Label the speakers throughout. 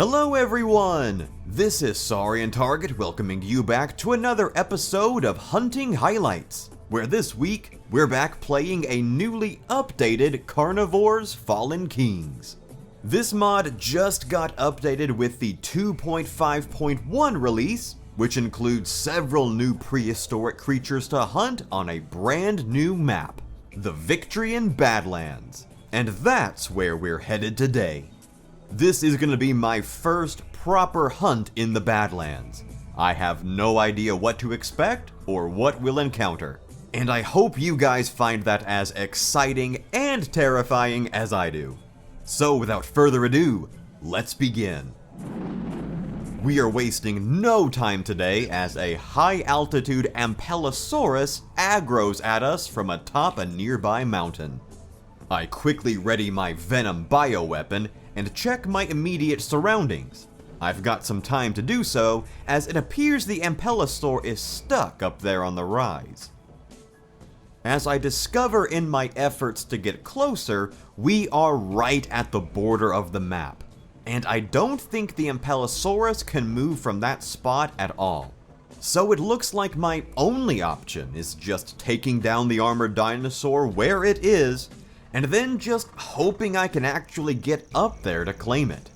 Speaker 1: Hello everyone! This is Saurian Target welcoming you back to another episode of Hunting Highlights, where this week we're back playing a newly updated Carnivores Fallen Kings. This mod just got updated with the 2.5.1 release, which includes several new prehistoric creatures to hunt on a brand new map, the Victorian Badlands. And that's where we're headed today. This is going to be my first proper hunt in the Badlands. I have no idea what to expect or what we'll encounter, and I hope you guys find that as exciting and terrifying as I do. So without further ado, let's begin. We are wasting no time today as a high-altitude Ashkaseratops aggroes at us from atop a nearby mountain. I quickly ready my venom bioweapon and check my immediate surroundings. I've got some time to do so, as it appears the Ashkaseratops is stuck up there on the rise. As I discover in my efforts to get closer, we are right at the border of the map, and I don't think the Ashkaseratops can move from that spot at all. So it looks like my only option is just taking down the armored dinosaur where it is, and then just hoping I can actually get up there to claim it.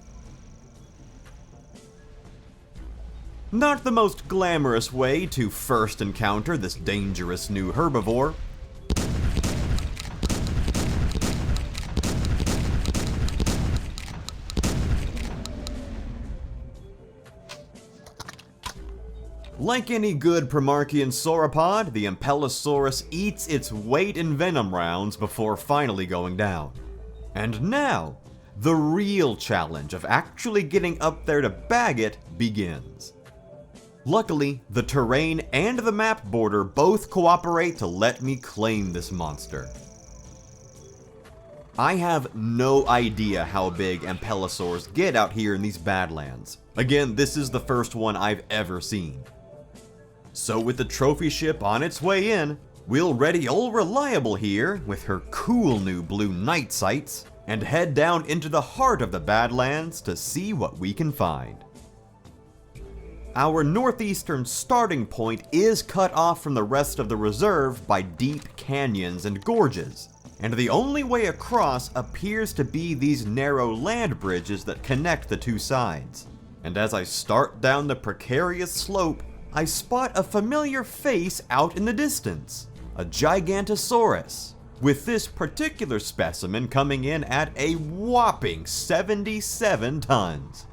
Speaker 1: Not the most glamorous way to first encounter this dangerous new herbivore. Like any good Primarchian sauropod, the Ashkaseratops eats its weight in venom rounds before finally going down. And now, the real challenge of actually getting up there to bag it begins. Luckily, the terrain and the map border both cooperate to let me claim this monster. I have no idea how big Ashkaseratops get out here in these Badlands. Again, this is the first one I've ever seen. So with the trophy ship on its way in, we'll ready old Reliable here with her cool new blue night sights and head down into the heart of the Badlands to see what we can find. Our northeastern starting point is cut off from the rest of the reserve by deep canyons and gorges, and the only way across appears to be these narrow land bridges that connect the two sides. And as I start down the precarious slope, I spot a familiar face out in the distance, a Gigantosaurus, with this particular specimen coming in at a whopping 77 tons.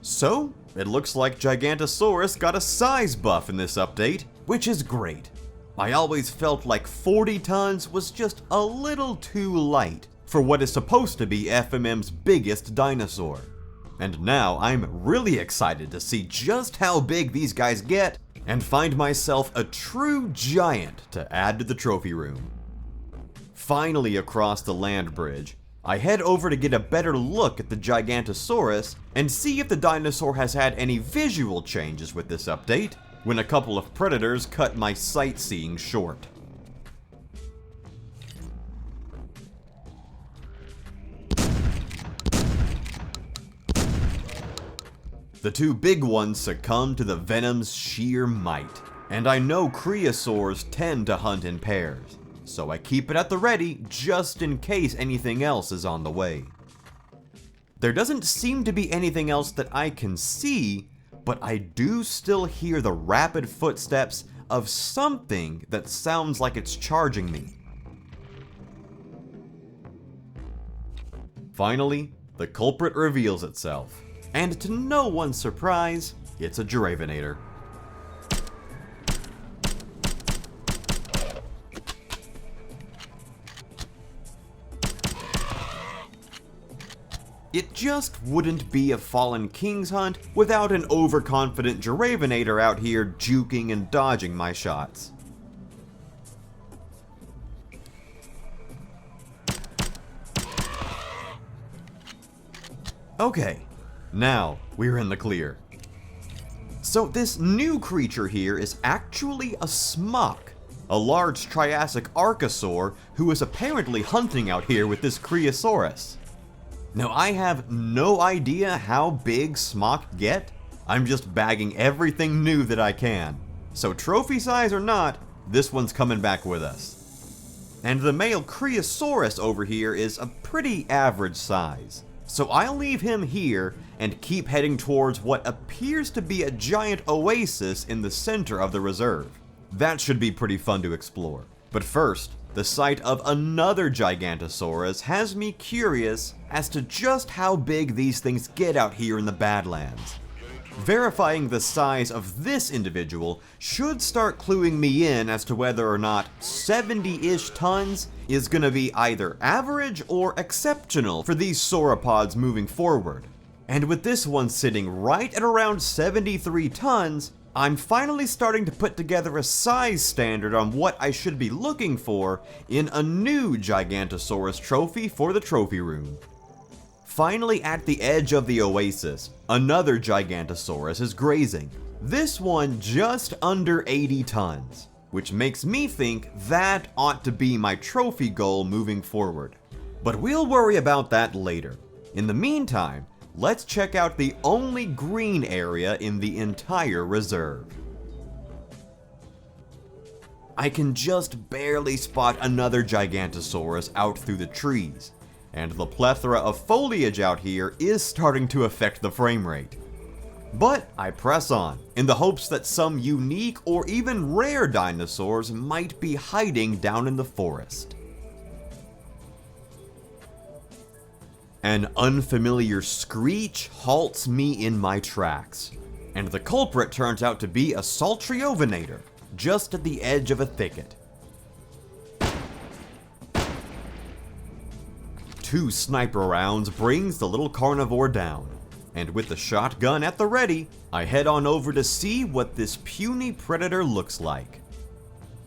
Speaker 1: So, it looks like Gigantosaurus got a size buff in this update, which is great. I always felt like 40 tons was just a little too light for what is supposed to be FMM's biggest dinosaur. And now I'm really excited to see just how big these guys get and find myself a true giant to add to the trophy room. Finally across the land bridge, I head over to get a better look at the Gigantosaurus and see if the dinosaur has had any visual changes with this update, when a couple of predators cut my sightseeing short. The two big ones succumb to the venom's sheer might, and I know creosaurs tend to hunt in pairs, so I keep it at the ready just in case anything else is on the way. There doesn't seem to be anything else that I can see, but I do still hear the rapid footsteps of something that sounds like it's charging me. Finally, the culprit reveals itself. And to no one's surprise, it's a Giravenator. It just wouldn't be a Fallen Kings hunt without an overconfident Giravenator out here juking and dodging my shots. Okay. Now, we're in the clear. So this new creature here is actually a Smok, a large Triassic archosaur who is apparently hunting out here with this Creosaurus. Now I have no idea how big Smok get, I'm just bagging everything new that I can. So trophy size or not, this one's coming back with us. And the male Creosaurus over here is a pretty average size. So I'll leave him here and keep heading towards what appears to be a giant oasis in the center of the reserve. That should be pretty fun to explore. But first, the sight of another Gigantosaurus has me curious as to just how big these things get out here in the Badlands. Verifying the size of this individual should start cluing me in as to whether or not 70-ish tons is gonna be either average or exceptional for these sauropods moving forward. And with this one sitting right at around 73 tons, I'm finally starting to put together a size standard on what I should be looking for in a new Gigantosaurus trophy for the trophy room. Finally at the edge of the oasis, another Gigantosaurus is grazing. This one just under 80 tons, which makes me think that ought to be my trophy goal moving forward. But we'll worry about that later. In the meantime, let's check out the only green area in the entire reserve. I can just barely spot another Gigantosaurus out through the trees, and the plethora of foliage out here is starting to affect the frame rate. But I press on, in the hopes that some unique or even rare dinosaurs might be hiding down in the forest. An unfamiliar screech halts me in my tracks, and the culprit turns out to be a Saltriovinator, just at the edge of a thicket. 2 sniper rounds brings the little carnivore down, and with the shotgun at the ready, I head on over to see what this puny predator looks like.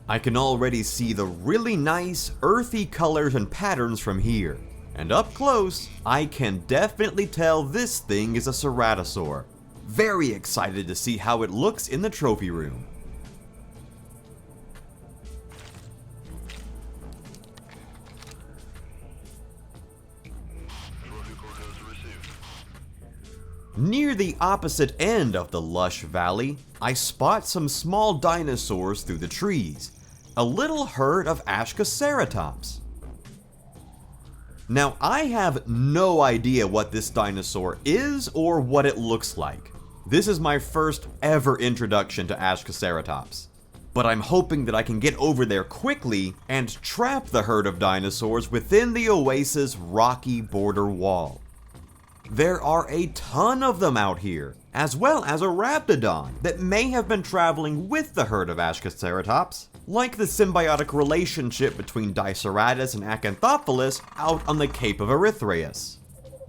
Speaker 1: I can already see the really nice, earthy colors and patterns from here, and up close, I can definitely tell this thing is a ceratosaur. Very excited to see how it looks in the trophy room. Near the opposite end of the lush valley, I spot some small dinosaurs through the trees, a little herd of Ashkaseratops. Now I have no idea what this dinosaur is or what it looks like. This is my first ever introduction to Ashkaseratops, but I'm hoping that I can get over there quickly and trap the herd of dinosaurs within the oasis' rocky border wall. There are a ton of them out here, as well as a raptidon that may have been traveling with the herd of Ashkaseratops, like the symbiotic relationship between Diceratus and Acanthopholis out on the Cape of Erythraeus.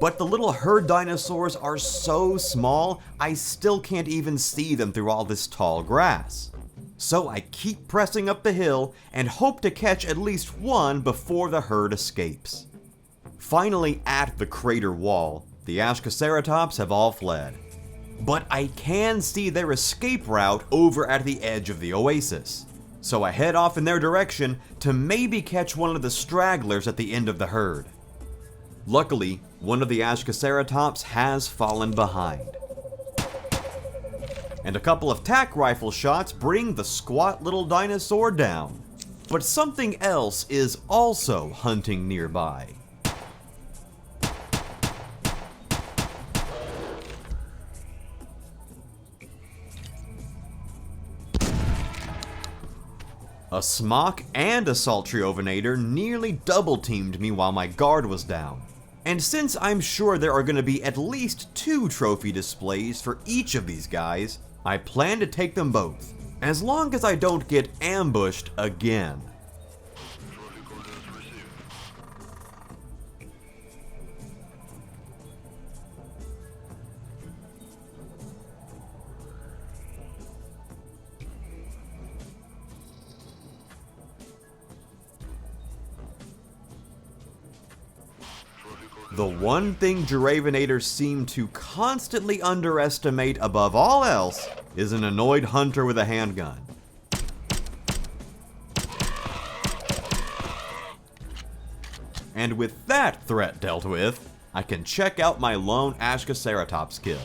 Speaker 1: But the little herd dinosaurs are so small, I still can't even see them through all this tall grass. So I keep pressing up the hill and hope to catch at least one before the herd escapes. Finally at the crater wall, the Ashkaseratops have all fled. But I can see their escape route over at the edge of the oasis, so I head off in their direction to maybe catch one of the stragglers at the end of the herd. Luckily, one of the Ashkaseratops has fallen behind, and a couple of tack rifle shots bring the squat little dinosaur down. But something else is also hunting nearby. A Smok and a Saltriovinator nearly double-teamed me while my guard was down. And since I'm sure there are going to be at least 2 trophy displays for each of these guys, I plan to take them both, as long as I don't get ambushed again. The one thing Giravenators seem to constantly underestimate above all else is an annoyed hunter with a handgun. And with that threat dealt with, I can check out my lone Ashkaseratops kill.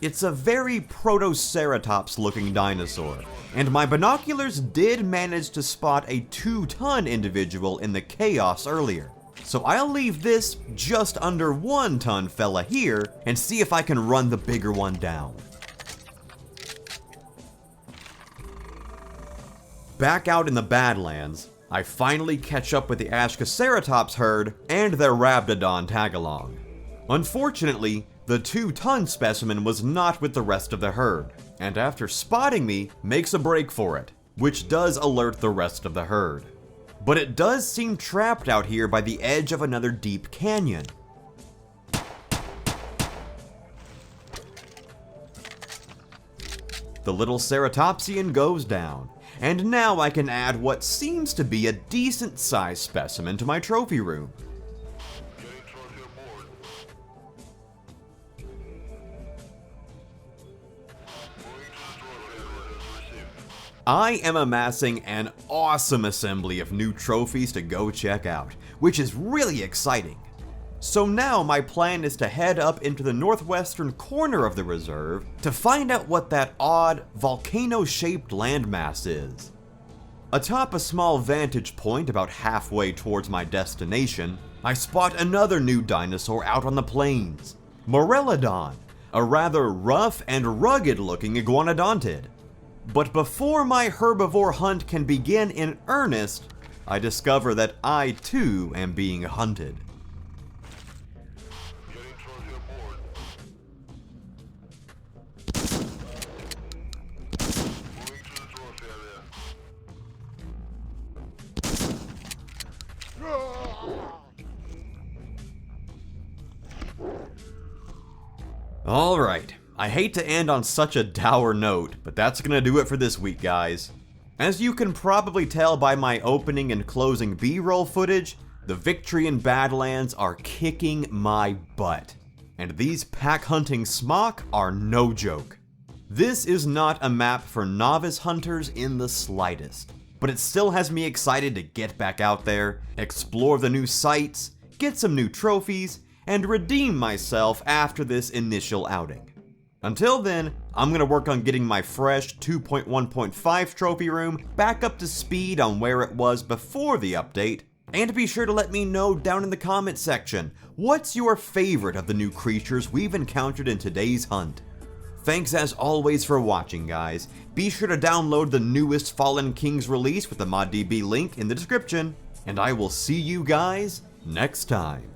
Speaker 1: It's a very Protoceratops looking dinosaur, and my binoculars did manage to spot a 2-ton individual in the chaos earlier. So I'll leave this just under 1-ton fella here and see if I can run the bigger one down. Back out in the Badlands, I finally catch up with the Ashkaseratops herd and their Rabdodon tagalong. Unfortunately, the 2-ton specimen was not with the rest of the herd, and after spotting me, makes a break for it, which does alert the rest of the herd. But it does seem trapped out here by the edge of another deep canyon. The little Ceratopsian goes down, and now I can add what seems to be a decent sized specimen to my trophy room. I am amassing an awesome assembly of new trophies to go check out, which is really exciting. So now my plan is to head up into the northwestern corner of the reserve to find out what that odd, volcano-shaped landmass is. Atop a small vantage point about halfway towards my destination, I spot another new dinosaur out on the plains, Morellodon, a rather rough and rugged-looking iguanodontid. But before my herbivore hunt can begin in earnest, I discover that I too am being hunted. Alright, I hate to end on such a dour note, but that's gonna do it for this week, guys. As you can probably tell by my opening and closing B-roll footage, the victory in Badlands are kicking my butt. And these pack hunting Smok are no joke. This is not a map for novice hunters in the slightest, but it still has me excited to get back out there, explore the new sites, get some new trophies, and redeem myself after this initial outing. Until then, I'm gonna work on getting my fresh 2.1.5 trophy room back up to speed on where it was before the update, and be sure to let me know down in the comment section, what's your favorite of the new creatures we've encountered in today's hunt? Thanks as always for watching, guys. Be sure to download the newest Fallen Kings release with the ModDB link in the description, and I will see you guys next time.